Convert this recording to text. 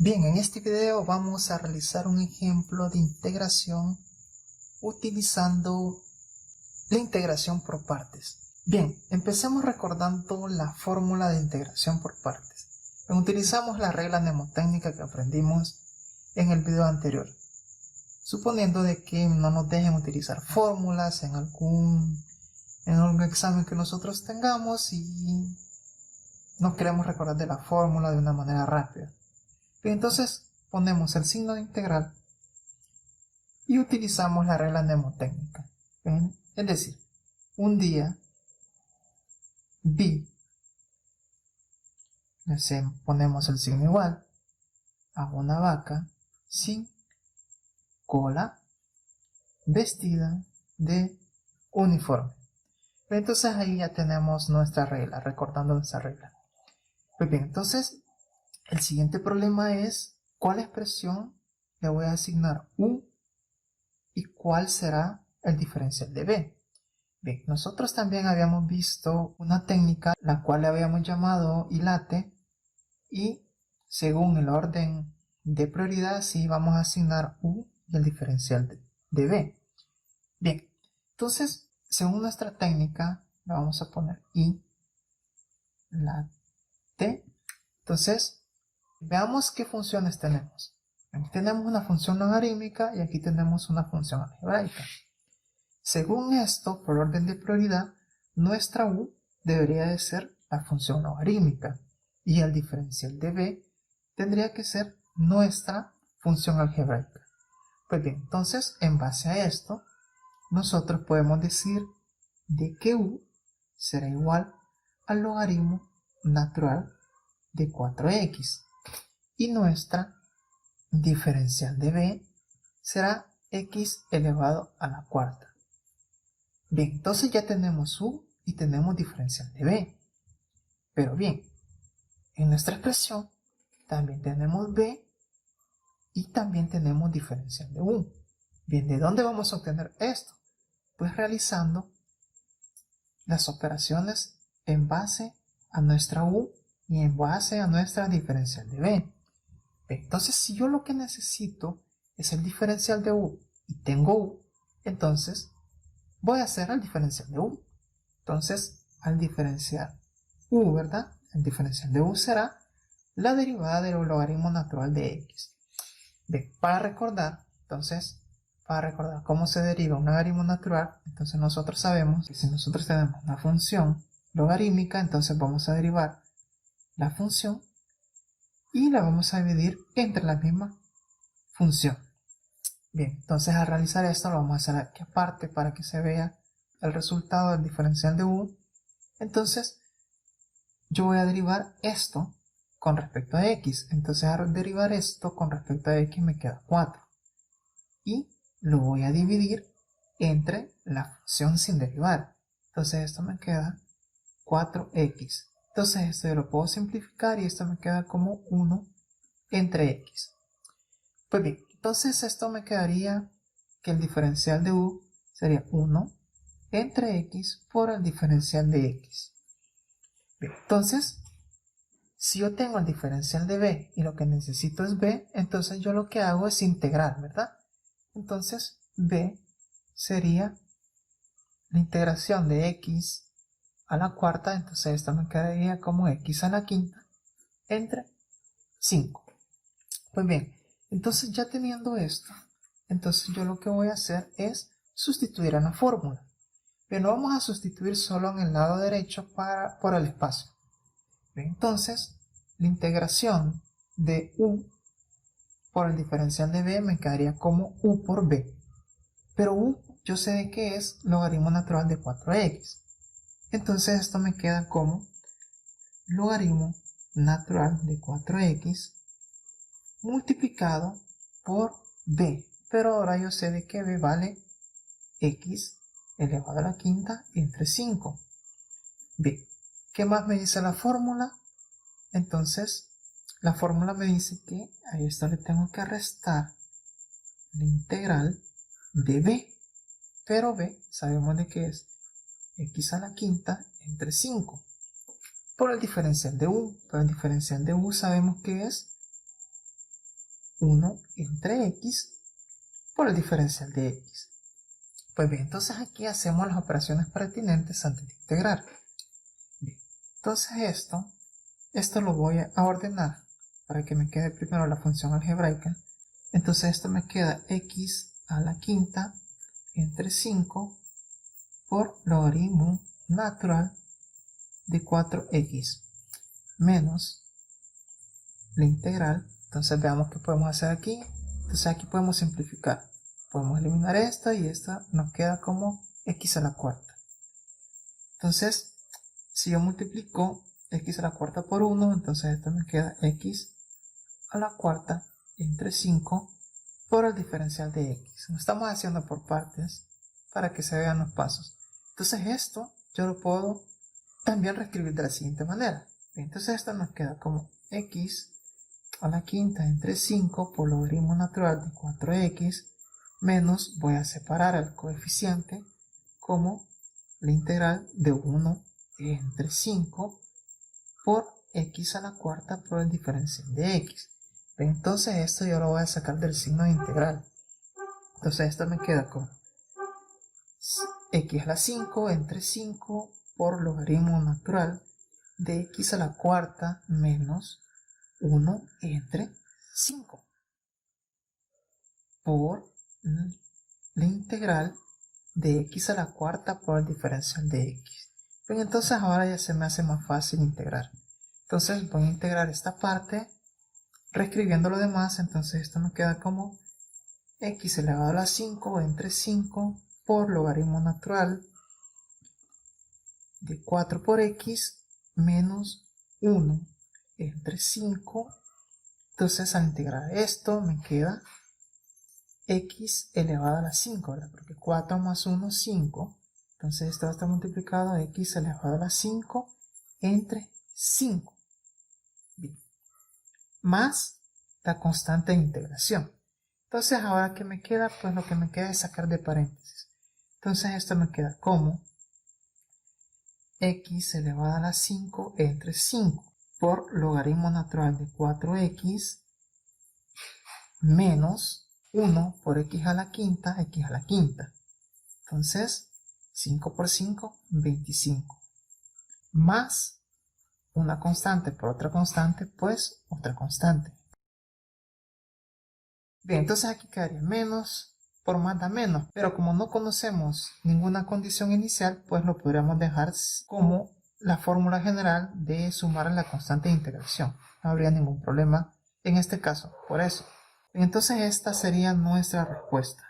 Bien, en este video vamos a realizar un ejemplo de integración utilizando la integración por partes. Bien, empecemos recordando la fórmula de integración por partes. Utilizamos la regla mnemotécnica que aprendimos en el video anterior, suponiendo de que no nos dejen utilizar fórmulas en algún examen que nosotros tengamos y no queremos recordar de la fórmula de una manera rápida. Bien, entonces ponemos el signo de integral y utilizamos la regla mnemotécnica. ¿Ven? Es decir, un día vi, ponemos el signo igual a una vaca sin cola vestida de uniforme. Entonces ahí ya tenemos nuestra regla, recordando nuestra regla. Pues bien, entonces el siguiente problema es cuál expresión le voy a asignar u y cuál será el diferencial de b. Bien, nosotros también habíamos visto una técnica la cual le habíamos llamado hilate y según el orden de prioridad sí vamos a asignar u y el diferencial de b. Bien, entonces según nuestra técnica le vamos a poner i la t. Entonces veamos qué funciones tenemos. Aquí tenemos una función logarítmica y aquí tenemos una función algebraica. Según esto, por orden de prioridad, nuestra u debería de ser la función logarítmica y el diferencial de b tendría que ser nuestra función algebraica. Pues bien, entonces en base a esto, nosotros podemos decir de que u será igual al logaritmo natural de 4x y nuestra diferencial de b será x elevado a la cuarta. Bien, entonces ya tenemos u y tenemos diferencial de b. Pero bien, en nuestra expresión también tenemos b y también tenemos diferencial de u. Bien, ¿de dónde vamos a obtener esto? Pues realizando las operaciones en base a nuestra u y en base a nuestra diferencial de b. Entonces, si yo lo que necesito es el diferencial de u y tengo u, entonces voy a hacer el diferencial de u. Entonces, al diferenciar u, ¿verdad? El diferencial de u será la derivada del logaritmo natural de x. Bien, para recordar cómo se deriva un logaritmo natural, entonces nosotros sabemos que si nosotros tenemos una función logarítmica, entonces vamos a derivar la función y la vamos a dividir entre la misma función. Bien, entonces al realizar esto lo vamos a hacer aquí aparte para que se vea el resultado del diferencial de u. Entonces yo voy a derivar esto con respecto a x. Entonces al derivar esto con respecto a x me queda 4 y lo voy a dividir entre la función sin derivar. Entonces esto me queda 4x. Entonces esto yo lo puedo simplificar y esto me queda como 1 entre x. Pues bien, entonces esto me quedaría que el diferencial de u sería 1 entre x por el diferencial de x. Bien, entonces, si yo tengo el diferencial de b y lo que necesito es b, entonces yo lo que hago es integrar, ¿verdad? Entonces, b sería la integración de x a la cuarta, entonces esto me quedaría como x a la quinta entre 5. Pues bien, entonces ya teniendo esto, entonces yo lo que voy a hacer es sustituir en la fórmula. Pero no vamos a sustituir solo en el lado derecho por el espacio. Bien, entonces, la integración de u por el diferencial de b me quedaría como u por b. Pero u yo sé de qué es logaritmo natural de 4x. Entonces esto me queda como logaritmo natural de 4x multiplicado por b. Pero ahora yo sé de que b vale x elevado a la quinta entre 5. Bien, ¿qué más me dice la fórmula? Entonces, la fórmula me dice que a esto le tengo que restar la integral de b. Pero b sabemos de qué es x a la quinta entre 5 por el diferencial de u. Pero el diferencial de u sabemos que es 1 entre x por el diferencial de x. Pues bien, entonces aquí hacemos las operaciones pertinentes antes de integrar. Bien, entonces esto lo voy a ordenar para que me quede primero la función algebraica. Entonces esto me queda x a la quinta entre 5 por logaritmo natural de 4x menos la integral. Entonces veamos qué podemos hacer aquí. Entonces aquí podemos simplificar. Podemos eliminar esto y esto nos queda como x a la cuarta. Entonces, si yo multiplico x a la cuarta por 1, entonces esto me queda x a la cuarta entre 5 por el diferencial de x. Lo estamos haciendo por partes para que se vean los pasos. Entonces esto yo lo puedo también reescribir de la siguiente manera. Entonces esto nos queda como x a la quinta entre 5 por logaritmo natural de 4x menos, voy a separar el coeficiente como la integral de 1 entre 5 por x a la cuarta por el diferencial de x. Entonces esto yo lo voy a sacar del signo de integral. Entonces esto me queda con x a la 5 entre 5 por logaritmo natural de x a la cuarta menos 1 entre 5 por la integral de x a la cuarta por el diferencial de x. Bien, entonces ahora ya se me hace más fácil integrar. Entonces voy a integrar esta parte reescribiendo lo demás. Entonces esto me queda como x elevado a la 5 entre 5 por logaritmo natural de 4 por x menos 1 entre 5. Entonces al integrar esto me queda x elevado a la 5, ¿verdad? Porque 4 más 1 es 5. Entonces esto va a estar multiplicado a x elevado a la 5 entre 5. Bien. Más la constante de integración. Entonces ahora ¿qué me queda? Pues lo que me queda es sacar de paréntesis. Entonces esto me queda como x elevado a la 5 entre 5 por logaritmo natural de 4x menos 1 por x a la quinta, Entonces, 5 por 5, 25. Más una constante por otra constante, pues otra constante. Bien, entonces aquí quedaría menos por más da menos. Pero como no conocemos ninguna condición inicial, pues lo podríamos dejar como la fórmula general de sumar la constante de integración. No habría ningún problema en este caso, por eso. Entonces esta sería nuestra respuesta.